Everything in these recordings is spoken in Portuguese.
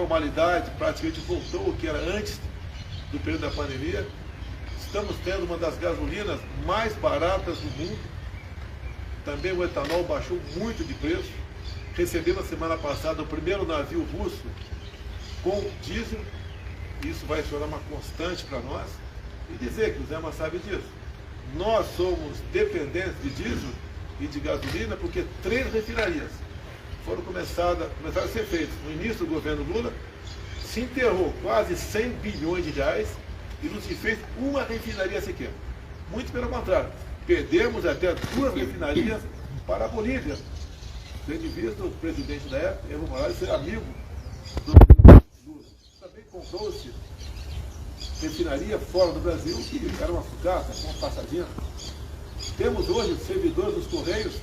normalidade praticamente voltou o que era antes do período da pandemia. Estamos tendo uma das gasolinas mais baratas do mundo. Também o etanol baixou muito de preço. Recebemos na semana passada o primeiro navio russo com diesel. Isso vai se tornar uma constante para nós. E dizer que o Zema sabe disso. Nós somos dependentes de diesel e de gasolina porque 3 refinarias começaram a ser feitas. No início do governo Lula, se enterrou quase 100 bilhões de reais e não se fez uma refinaria sequer. Muito pelo contrário, perdemos até 2 refinarias para a Bolívia. Tendo visto o presidente da época, Evo Morales, ser amigo do Lula. Também comprou-se refinaria fora do Brasil, que era uma sucata, uma passadinha. Temos hoje servidores dos Correios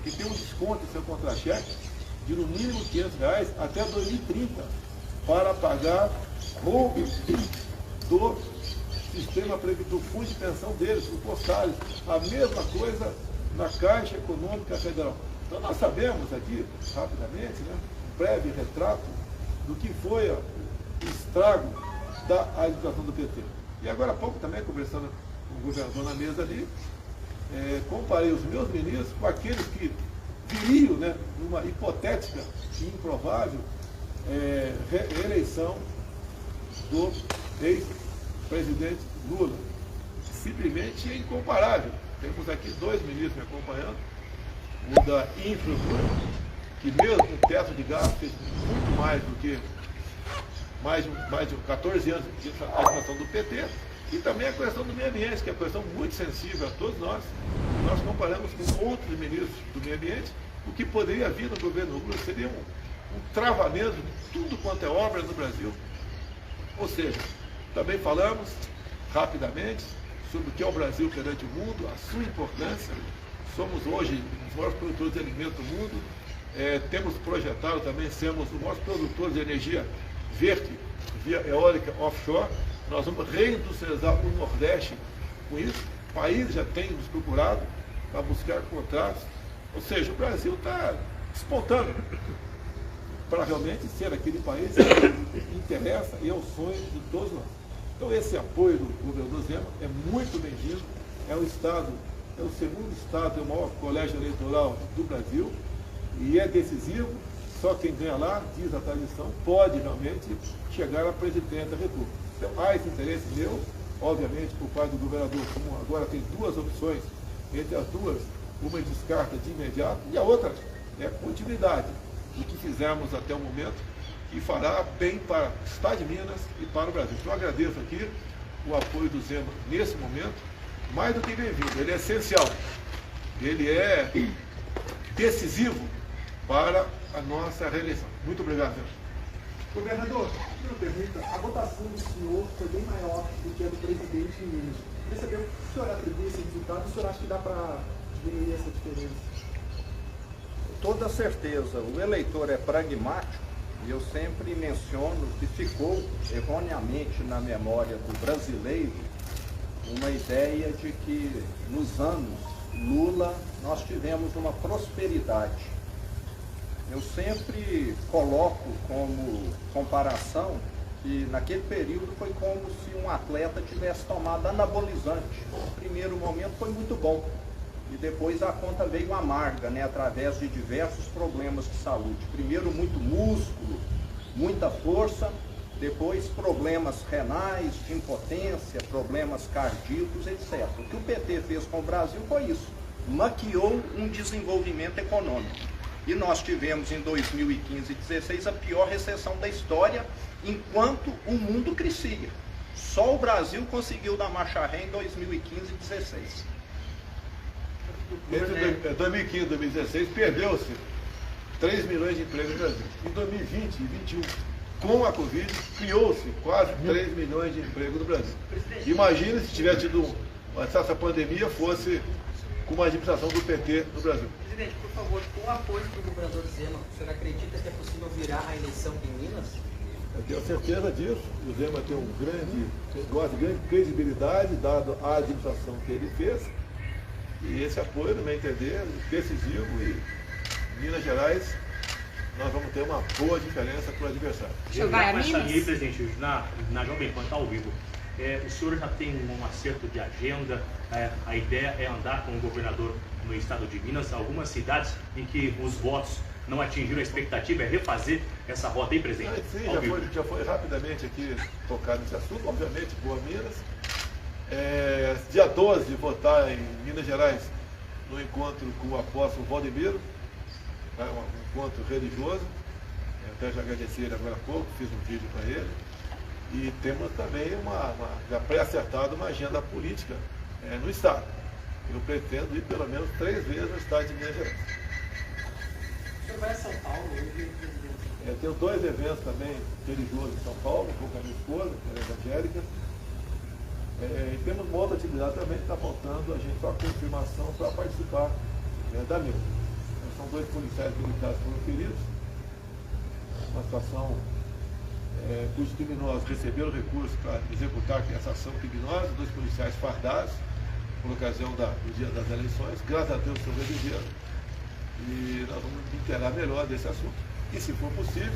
que têm um desconto em seu contra-cheque de no mínimo R$500 até 2030 para pagar roubo do sistema do fundo de pensão deles, do postais. A mesma coisa na Caixa Econômica Federal. Então nós sabemos aqui, rapidamente, né, um breve retrato do que foi o estrago da administração do PT. E agora há pouco também, conversando com o governador na mesa ali, comparei os meus ministros com aqueles que viriam, né, numa hipotética e improvável reeleição do ex-presidente Lula. Simplesmente é incomparável. Temos aqui 2 ministros me acompanhando, o da infraestrutura, que mesmo com teto de gasto fez muito mais do que mais de 14 anos de administração do PT, e também a questão do meio ambiente, que é uma questão muito sensível a todos nós. Nós comparamos com outros ministros do meio ambiente, o que poderia vir no governo Lula seria um travamento de tudo quanto é obra no Brasil. Ou seja, também falamos rapidamente sobre o que é o Brasil perante o mundo, a sua importância. Somos hoje os maiores produtores de alimentos do mundo. Temos projetado também sermos os maiores produtores de energia verde, via eólica offshore. Nós vamos reindustrializar o Nordeste com isso. O país já tem nos procurado para buscar contratos. Ou seja, o Brasil está despontando para realmente ser aquele país que interessa e é o sonho de todos nós. Então esse apoio do governador Zema é muito bem-vindo. É o estado, é o segundo estado, é o maior colégio eleitoral do Brasil e é decisivo. Só quem ganha lá, diz a tradição, pode realmente chegar à presidência da República. Então há esse interesse meu, obviamente, por parte do governador, como agora tem 2 opções, entre as 2, uma descarta de imediato e a outra é continuidade do que fizemos até o momento e fará bem para o Estado de Minas e para o Brasil. Então eu agradeço aqui o apoio do Zema nesse momento, mais do que bem-vindo, ele é essencial, ele é decisivo para a nossa reeleição. Muito obrigado, Zema. Governador, uma pergunta. A votação do senhor foi bem maior do que a do presidente em Minas. Queria saber o que o senhor atribui esse resultado, o senhor acha que dá para diminuir essa diferença? Toda certeza. O eleitor é pragmático e eu sempre menciono que ficou erroneamente na memória do brasileiro uma ideia de que nos anos Lula nós tivemos uma prosperidade. Eu sempre coloco como comparação que naquele período foi como se um atleta tivesse tomado anabolizante. No primeiro momento foi muito bom e depois a conta veio amarga, né, através de diversos problemas de saúde. Primeiro muito músculo, muita força, depois problemas renais, de impotência, problemas cardíacos, etc. O que o PT fez com o Brasil foi isso, maquiou um desenvolvimento econômico. E nós tivemos em 2015 e 2016 a pior recessão da história, enquanto o mundo crescia. Só o Brasil conseguiu dar marcha ré em 2015 e 2016. Entre 2015 e 2016 perdeu-se 3 milhões de empregos no Brasil. Em 2020 e 2021, com a Covid, criou-se quase 3 milhões de empregos no Brasil. Imagine se tivesse tido, se essa pandemia fosse com uma administração do PT no Brasil. Presidente, por favor, com o apoio do governador Zema, o senhor acredita que é possível virar a eleição em Minas? Eu tenho certeza disso. O Zema tem de grande credibilidade, dado a administração que ele fez. E esse apoio, no meu entender, é decisivo. E Minas Gerais nós vamos ter uma boa diferença para o adversário. O senhor vai a Minas? Aí, presidente, na Jovem Pan está ao vivo. O senhor já tem um acerto de agenda? A ideia é andar com o governador no estado de Minas, algumas cidades em que os votos não atingiram a expectativa, é refazer essa rota aí, presidente? Sim, já foi rapidamente aqui tocado nesse assunto, obviamente, Boa Minas. Dia 12, votar em Minas Gerais, no encontro com o apóstolo Valdemiro, um encontro religioso. Eu até já agradeci ele agora há pouco, fiz um vídeo para ele. E temos também já pré-acertado uma agenda política no Estado. Eu pretendo ir pelo menos 3 vezes no Estado de Minas Gerais. O senhor vai a São Paulo hoje? Tenho 2 eventos também religiosos em São Paulo, vou com a minha esposa, que é evangélica. E temos uma outra atividade também que está faltando, a gente só a confirmação para participar da mesma. São 2 policiais militares que foram feridos. Uma situação cujos criminosos receberam recurso para executar essa ação criminosa, 2 policiais fardados, por ocasião do dia das eleições. Graças a Deus sobreviveram. E nós vamos inteirar melhor desse assunto. E se for possível,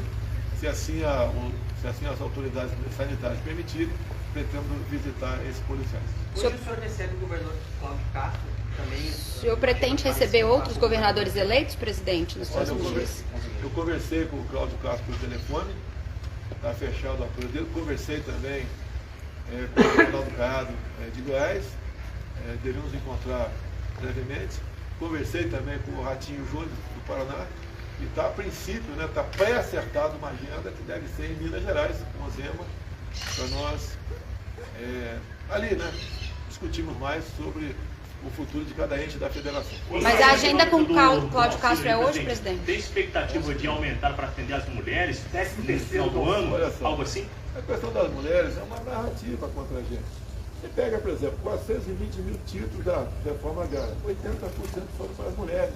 se assim as autoridades sanitárias permitirem, pretendo visitar esses policiais. Hoje o senhor recebe o governador Cláudio Castro também? O senhor pretende receber outros governadores eleitos, presidente, nos próximos dias? Eu conversei com o Cláudio Castro por telefone, está fechado o apoio dele. Conversei também com o Ronaldo Caiado de Goiás, devemos encontrar brevemente. Conversei também com o Ratinho Júnior do Paraná. E está, a princípio, está pré-acertada uma agenda que deve ser em Minas Gerais, com o Zema, para nós, discutirmos mais sobre o futuro de cada ente da federação. Mas a agenda com o Cláudio Castro é hoje, presidente? Tem expectativa de aumentar para atender as mulheres, no final do ano, algo assim? A questão das mulheres é uma narrativa contra a gente. Você pega, por exemplo, 420 mil títulos da reforma agrária, 80% foram para as mulheres.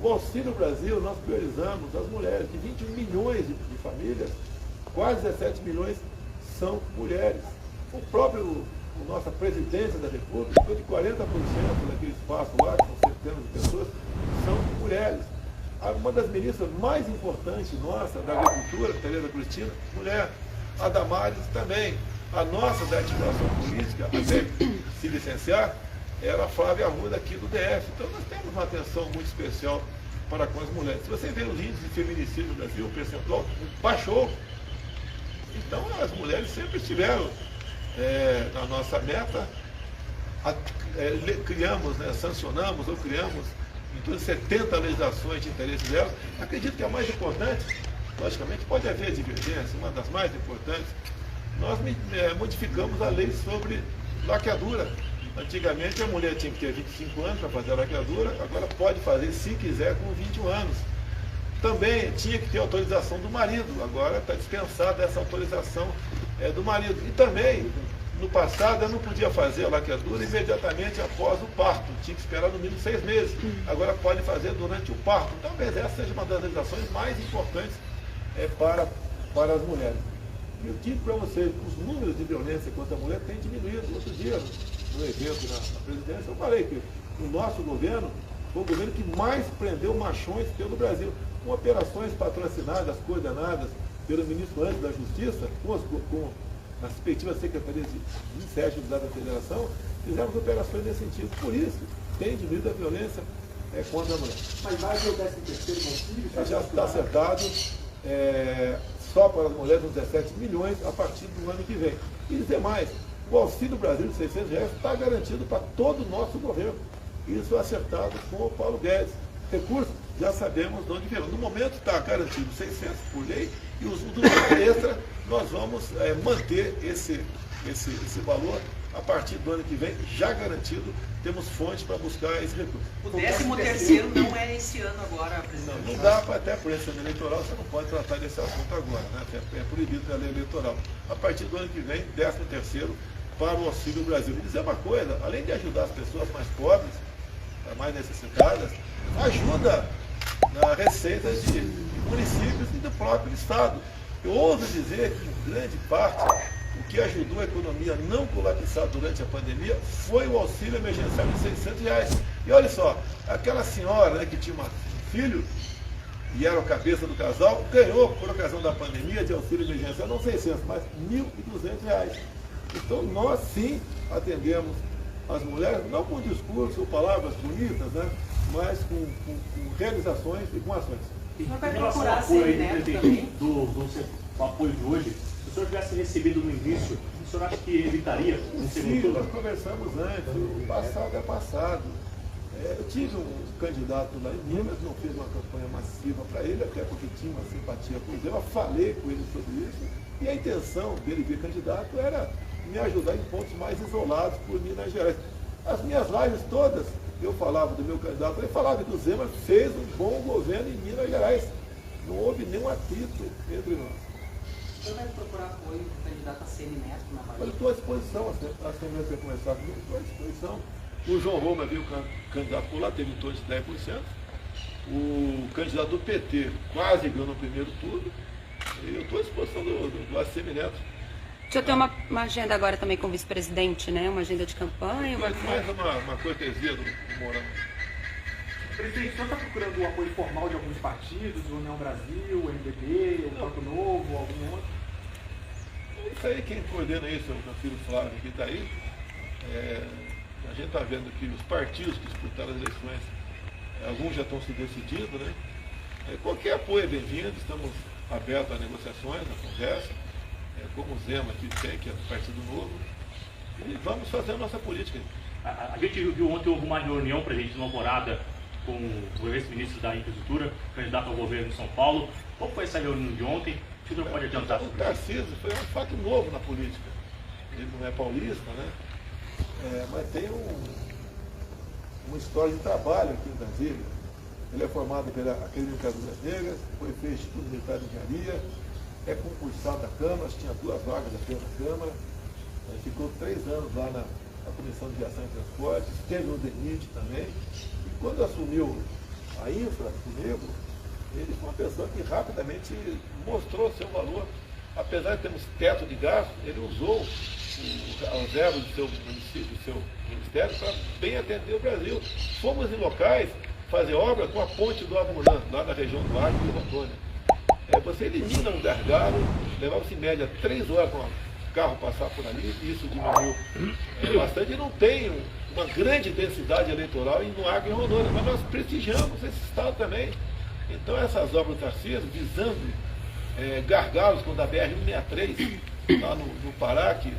O Auxílio Brasil, nós priorizamos as mulheres, de 21 milhões de famílias, quase 17 milhões são mulheres. A nossa presidência da República, ficou de 40% daquele espaço lá, com centenas de pessoas, são mulheres. Uma das ministras mais importantes nossa, da Agricultura, Tereza Cristina, mulher. A Damares também. A nossa da articulação política, até se licenciar, era a Flávia Arruda aqui do DF. Então nós temos uma atenção muito especial para com as mulheres. Se você vê os índices de feminicídio no Brasil, o percentual baixou. Então as mulheres sempre estiveram na nossa meta. Criamos, sancionamos ou criamos em torno de 70 legislações de interesse delas. Acredito que a mais importante, logicamente pode haver divergência, uma das mais importantes, nós modificamos a lei sobre laqueadura. Antigamente a mulher tinha que ter 25 anos para fazer a laqueadura, agora pode fazer, se quiser, com 21 anos. Também tinha que ter autorização do marido, agora está dispensada essa autorização do marido. E também, no passado, eu não podia fazer a laqueadura imediatamente após o parto, tinha que esperar no mínimo 6 meses. Agora pode fazer durante o parto. Talvez essa seja uma das legislações mais importantes para as mulheres. E eu digo para vocês, os números de violência contra a mulher têm diminuído. Outro dia, no evento na presidência, eu falei que o nosso governo foi o governo que mais prendeu machões pelo Brasil, com operações patrocinadas, coordenadas pelo ministro antes da Justiça, com as respectivas secretarias de Sérgio da Federação, fizemos operações nesse sentido. Por isso, tem diminuído a violência contra a mulher. Mas vai ver o 13º auxílio? Já está acertado só para as mulheres uns 17 milhões a partir do ano que vem. E dizer mais, o Auxílio Brasil de R$600 está garantido para todo o nosso governo. Isso é acertado com o Paulo Guedes. Recursos, já sabemos de onde virão. No momento está garantido 600 por lei e os do extra nós vamos manter esse valor a partir do ano que vem, já garantido, temos fontes para buscar esse recurso. O 13º não é esse ano agora, presidente? Não dá para, até por esse ano eleitoral, você não pode tratar desse assunto agora, né? É proibido pela lei eleitoral. A partir do ano que vem, 13º para o Auxílio Brasil. E dizer uma coisa, além de ajudar as pessoas mais pobres, mais necessitadas, ajuda na receita de municípios e do próprio Estado. Eu ouso dizer que, em grande parte, o que ajudou a economia a não colapsar durante a pandemia foi o auxílio emergencial de R$600. E olha só, aquela senhora que tinha um filho, e era a cabeça do casal, ganhou, por ocasião da pandemia, de auxílio emergencial, não 600, mas R$ 1.200. Então, nós sim atendemos as mulheres, não com discurso ou palavras bonitas, né, mas com realizações e com ações. Em relação ao apoio aí, presidente, do apoio de hoje, se o senhor tivesse recebido no início, o senhor acha que evitaria um segundo Sim, turno? nós conversamos antes, o passado é passado. Eu tive um candidato lá em Minas, não fiz uma campanha massiva para ele, até porque tinha uma simpatia por ele, eu falei com ele sobre isso, e a intenção dele vir candidato era me ajudar em pontos mais isolados por Minas Gerais. As minhas lives todas, eu falava do meu candidato, ele falava que o Zema fez um bom governo em Minas Gerais. Não houve nenhum atrito entre nós. O senhor vai procurar apoio do candidato a semineto na Bahia? Mas eu estou à disposição, a Assembleia vai começar comigo, estou à disposição. O João Roma veio candidato por lá, teve em torno de 10%. O candidato do PT quase ganhou no primeiro turno. E eu estou à disposição do ACM Neto. O senhor tem uma agenda agora também com o vice-presidente, né? Uma agenda de campanha? Mais uma cortesia do Mourão. Presidente, o senhor está procurando o apoio formal de alguns partidos, o União Brasil, o MDB, o Campo Novo, algum outro? Isso aí, quem coordena isso é o meu filho Flávio, que está aí. A gente está vendo que os partidos que disputaram as eleições, alguns já estão se decidindo, né? Qualquer apoio é bem-vindo, estamos abertos a negociações, a conversa, como o Zema que tem, que é do Partido Novo, e vamos fazer a nossa política. A gente viu ontem houve uma reunião, presidente, na Alvorada, com o ex-ministro da Infraestrutura, candidato ao governo de São Paulo. Qual foi essa reunião de ontem? O senhor pode adiantar? O Tarcísio foi um fato novo na política. Ele não é paulista, né? Mas tem uma história de trabalho aqui em Brasília. Ele é formado pela Academia das Negras, foi fez Instituto Militar de Engenharia, é concursado da Câmara, tinha 2 vagas apenas na Câmara, ficou 3 anos lá na Comissão de Viação e Transportes, esteve no DENIT também, e quando assumiu a Infra comigo, ele foi uma pessoa que rapidamente mostrou seu valor. Apesar de termos teto de gasto, ele usou as verbas do seu município, do seu ministério, para bem atender o Brasil. Fomos em locais fazer obra com a ponte do Abunã, lá na região do Acre e Rondônia. Você elimina um gargalo, levava-se em média 3 horas para o carro passar por ali, e isso diminuiu bastante, e não tem uma grande densidade eleitoral no Acre e Rondônia, mas nós prestigiamos esse estado também. Então essas obras do Tarcísio, visando gargalos, quando a BR-163, lá no Pará, que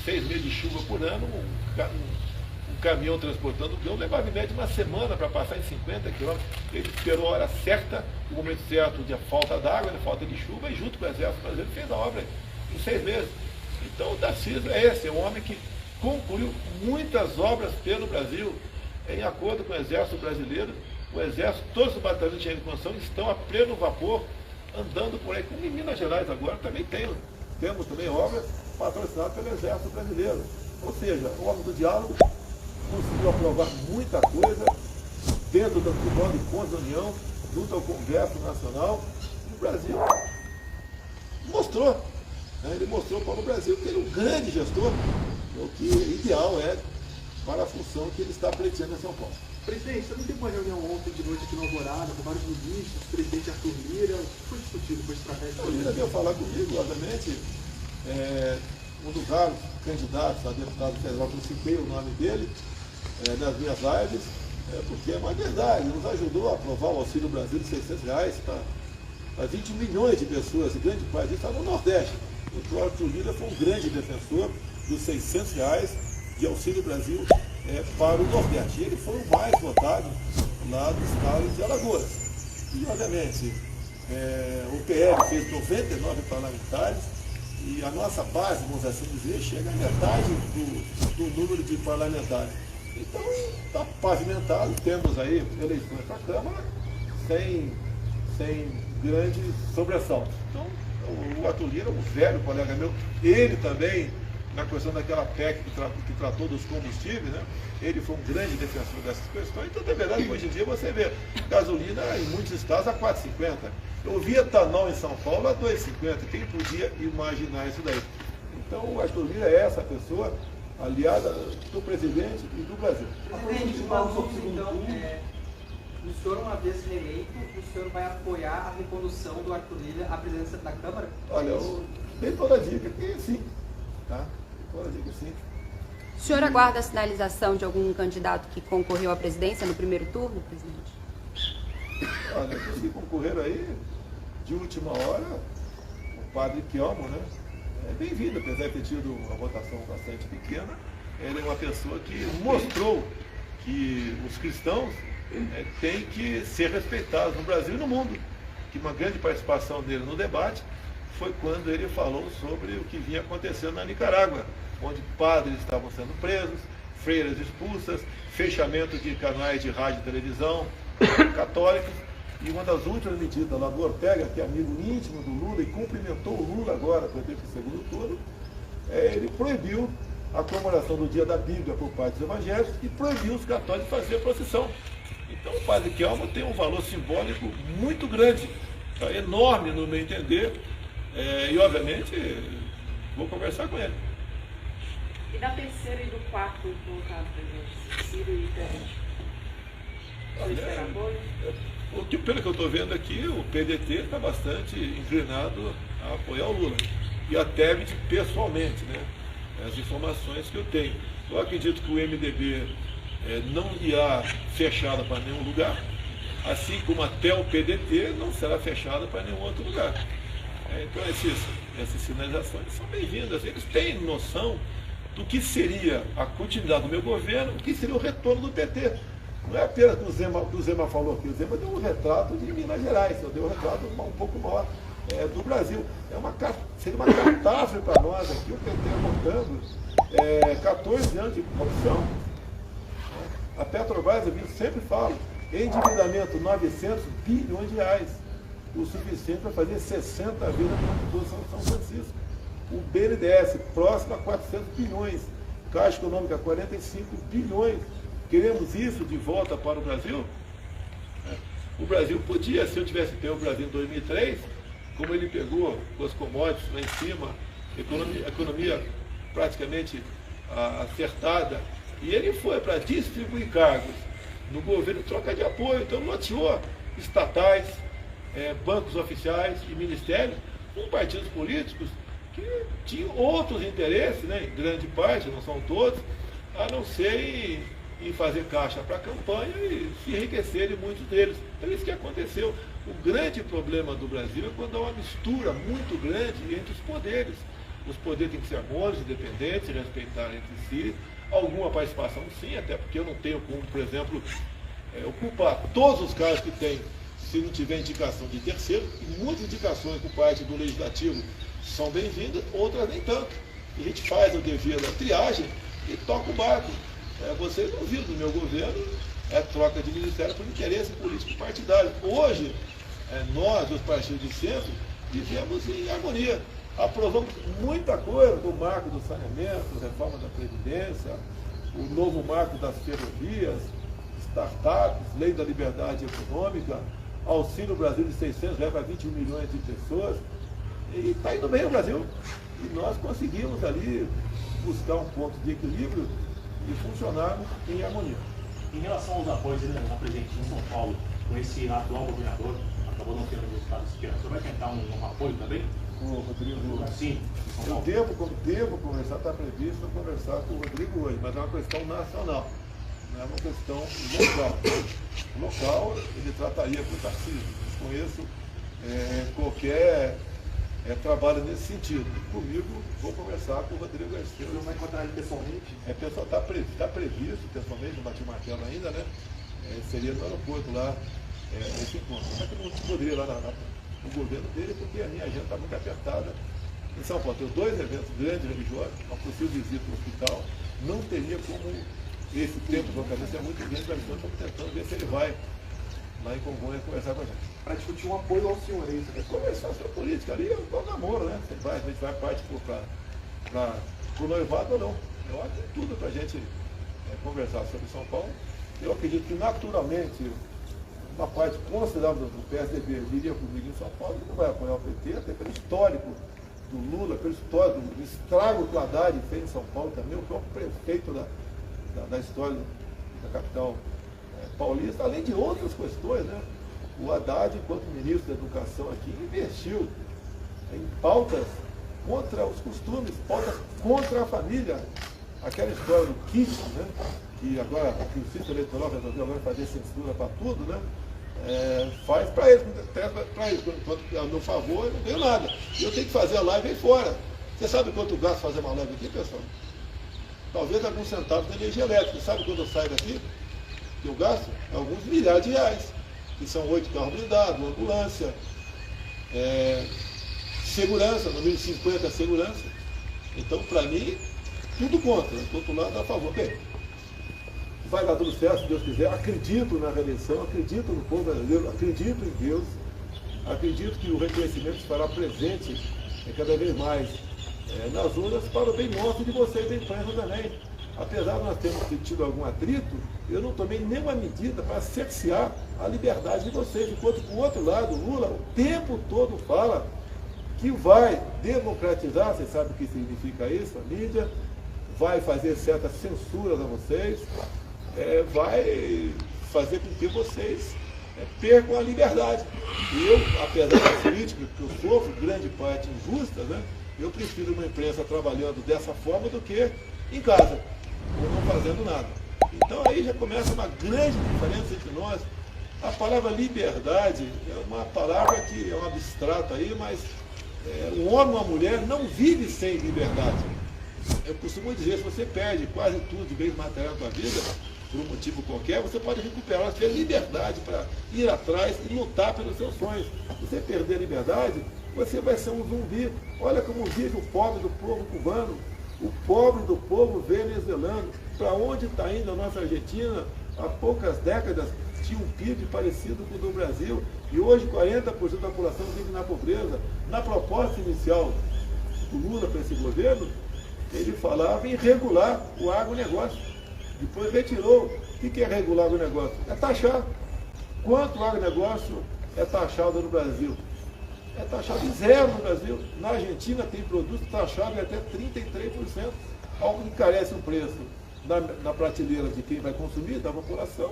6 meses de chuva por ano, um caminhão transportando o grão levava em média uma semana para passar em 50 quilômetros. Ele esperou a hora certa, o momento certo de falta d'água, falta de chuva, e junto com o Exército Brasileiro fez a obra em 6 meses. Então o Tarcísio é um homem que concluiu muitas obras pelo Brasil, em acordo com o Exército Brasileiro. O Exército, todos os batalhões de engenharia de construção estão a pleno vapor, andando por aí. Como em Minas Gerais agora também temos também obras patrocinadas pelo Exército Brasileiro. Ou seja, o homem do diálogo conseguiu aprovar muita coisa dentro do Tribunal de Contas da União, junto ao Congresso Nacional. E o Brasil mostrou, né? Ele mostrou para o Brasil que ele é um grande gestor, o que ideal é para a função que ele está pleiteando em São Paulo. Presidente, você não teve uma reunião ontem de noite aqui no Alvorada, com vários ministros, o presidente Arthur Lira, o que foi discutido com estratégia? O Lira veio falar comigo, obviamente, um dos raros candidatos a deputado federal, que eu citei o nome dele nas minhas lives, porque é uma verdade, ele nos ajudou a aprovar o Auxílio Brasil de R$600 para 20 milhões de pessoas, e grande parte disso está no Nordeste. O Arthur Lira foi um grande defensor dos R$600 de Auxílio Brasil para o Nordeste. Ele foi o mais votado lá do estado de Alagoas. E, obviamente, o PL fez 99 parlamentares e a nossa base, vamos assim dizer, chega a metade do número de parlamentares. Então, está pavimentado, temos aí eleições para a Câmara sem grandes sobressaltos. Então, o Arthur Lira, um velho colega meu, ele também, na questão daquela PEC que tratou dos combustíveis, né? Ele foi um grande defensor dessas questões. Então, é verdade que hoje em dia você vê gasolina em muitos estados a R$4,50. Eu vi etanol em São Paulo a R$2,50. Quem podia imaginar isso daí? Então, o Arthur Lira é essa pessoa aliada do presidente e do Brasil. Presidente, o Paulo, então, O senhor, uma vez reeleito, o senhor vai apoiar a recondução do Arthur Lira à presidência da Câmara? Olha, eu dei toda a dica que sim, tá? Dei toda a dica sim. O senhor aguarda a sinalização de algum candidato que concorreu à presidência no primeiro turno, presidente? Olha, os que concorreram aí, de última hora, o padre Kelmo, né? É bem-vindo, apesar de ter tido uma votação bastante pequena. Ele é uma pessoa que mostrou que os cristãos têm que ser respeitados no Brasil e no mundo. Que uma grande participação dele no debate foi quando ele falou sobre o que vinha acontecendo na Nicarágua, onde padres estavam sendo presos, freiras expulsas, fechamento de canais de rádio e televisão católicos. E uma das últimas medidas lá do Ortega, que é amigo íntimo do Lula e cumprimentou o Lula agora para ter o segundo turno, ele proibiu a comemoração do Dia da Bíblia por parte dos evangélicos e proibiu os católicos de fazer a procissão. Então o padre Kelmo tem um valor simbólico muito grande, tá? Enorme no meu entender, e obviamente vou conversar com ele. E da terceira e do quarto colocado, presidente, Ciro e Tebet? Você espera apoio? Pelo que eu estou vendo aqui, o PDT está bastante inclinado a apoiar o Lula. E a Tebet pessoalmente, né? As informações que eu tenho. Eu acredito que o MDB não irá fechada para nenhum lugar, assim como até o PDT não será fechada para nenhum outro lugar. Então essas sinalizações são bem-vindas. Eles têm noção do que seria a continuidade do meu governo, o que seria o retorno do PT. Não é apenas o que o Zema falou aqui. O Zema deu um retrato de Minas Gerais, eu dei um retrato um pouco maior do Brasil. Seria uma catástrofe para nós aqui, o PT montando 14 anos de corrupção. A Petrobras, eu sempre falo, endividamento 900 bilhões de reais, o suficiente para fazer 60 vidas no São Francisco. O BNDES, próximo a 400 bilhões, Caixa Econômica 45 bilhões. Queremos isso de volta para o Brasil? O Brasil podia, se eu tivesse pego o Brasil em 2003, como ele pegou com as commodities lá em cima, economia praticamente acertada, e ele foi para distribuir cargos no governo troca de apoio, então loteou estatais, bancos oficiais e ministérios com partidos políticos que tinham outros interesses, né, em grande parte, não são todos, a não ser em fazer caixa para a campanha e se enriquecerem muitos deles. Então isso que aconteceu. O grande problema do Brasil é quando há uma mistura muito grande entre os poderes. Os poderes têm que ser harmônicos, independentes, se respeitar entre si. Alguma participação sim, até porque eu não tenho como, por exemplo, ocupar todos os cargos que tem se não tiver indicação de terceiro, e muitas indicações por parte do Legislativo são bem-vindas, outras nem tanto. A gente faz o dever da triagem e toca o barco. Vocês não viram no meu governo troca de ministério por interesse político partidário. Hoje, nós, os partidos de centro, vivemos em harmonia. Aprovamos muita coisa do marco do saneamento, reforma da Previdência, o novo marco das ferrovias, startups, lei da liberdade econômica, Auxílio Brasil de R$600 para 21 milhões de pessoas. E está indo bem o Brasil. E nós conseguimos ali buscar um ponto de equilíbrio e funcionarmos em harmonia. Em relação aos apoios na presidente em São Paulo, com esse atual governador, acabou não tendo resultado esperado, você vai tentar um apoio também? O Rodrigo, sim, eu devo conversar, está previsto conversar com o Rodrigo hoje, mas é uma questão nacional, não é uma questão local. Local, ele trataria com o Tarcísio. Desconheço qualquer trabalho nesse sentido. Comigo, vou conversar com o Rodrigo Garcia. Você não vai encontrar ele pessoalmente? Pessoal, está previsto pessoalmente, não bati o martelo ainda, né? Seria no aeroporto lá esse encontro. Só que eu não poderia ir lá no governo dele, porque a minha agenda está muito apertada. Em São Paulo, tenho 2 eventos grandes religiosos, uma possível visita ao hospital. Não teria como esse tempo de localização é muito grande, mas estamos tentando ver se ele vai lá em Congonhas conversar com a gente. Para discutir um apoio ao senhor, é isso? Conversar sobre política ali, é um namoro, né? A gente vai parte para o noivado ou não. Eu acho que tem tudo para a gente conversar sobre São Paulo. Eu acredito que naturalmente uma parte considerável do PSDB viria comigo em São Paulo, que não vai apoiar o PT, até pelo histórico do Lula, pelo histórico do estrago que o Haddad fez em São Paulo também, o próprio prefeito da história da capital paulista, além de outras questões, né? O Haddad, enquanto ministro da Educação aqui, investiu em pautas contra os costumes, pautas contra a família. Aquela história do kit, né? Que agora a Justiça Eleitoral resolveu agora fazer censura para tudo, né? Faz para eles, quando a meu favor, eu não ganho nada. Eu tenho que fazer a live aí fora. Você sabe quanto gasto fazer uma live aqui, pessoal? Talvez alguns centavos da energia elétrica. Sabe quando eu saio daqui? Eu gasto alguns milhares de reais, que são 8 carros blindados, uma ambulância, segurança, no 1050 segurança. Então, para mim, tudo contra, do outro lado a favor. Bem, vai dar tudo certo, se Deus quiser. Acredito na reeleição, acredito no povo brasileiro, acredito em Deus, acredito que o reconhecimento se fará presente cada vez mais nas urnas para o bem nosso de vocês da imprensa também. Apesar de nós termos tido algum atrito, eu não tomei nenhuma medida para cercear a liberdade de vocês, enquanto que o outro lado, Lula, o tempo todo fala que vai democratizar, vocês sabem o que significa isso, a mídia, vai fazer certas censuras a vocês, vai fazer com que vocês percam a liberdade. E eu, apesar das críticas que eu sofro, grande parte injusta, né, eu prefiro uma imprensa trabalhando dessa forma do que em casa, ou não fazendo nada. Então aí já começa uma grande diferença entre nós. A palavra liberdade é uma palavra que é um abstrato aí, mas um homem ou uma mulher não vive sem liberdade. Eu costumo dizer, se você perde quase tudo de bens materiais da vida, por um motivo qualquer, você pode recuperar, você tem liberdade para ir atrás e lutar pelos seus sonhos. Se você perder a liberdade, você vai ser um zumbi. Olha como vive o pobre do povo cubano, o pobre do povo venezuelano. Para onde está indo a nossa Argentina? Há poucas décadas tinha um PIB parecido com o do Brasil e hoje 40% da população vive na pobreza. Na proposta inicial do Lula para esse governo, ele falava em regular o agronegócio. Depois retirou. O que é regular o agronegócio? É taxar. Quanto o agronegócio é taxado no Brasil? É taxado em zero no Brasil. Na Argentina tem produtos taxados em até 33%. Algo que encarece o preço na prateleira de quem vai consumir, da população.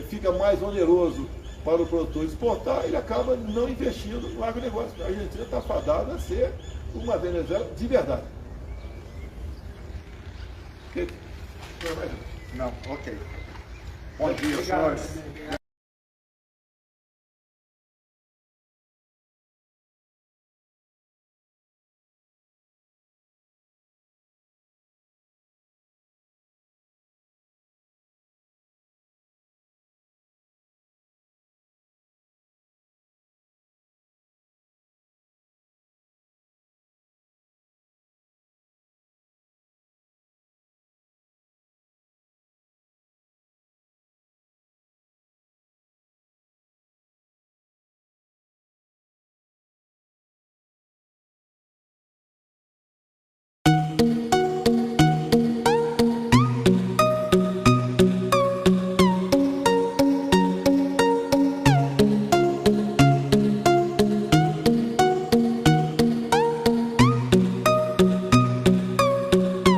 Fica mais oneroso para o produtor exportar, ele acaba não investindo no agronegócio. A Argentina está fadada a ser uma Venezuela de verdade. Não, ok. Bom dia, senhores.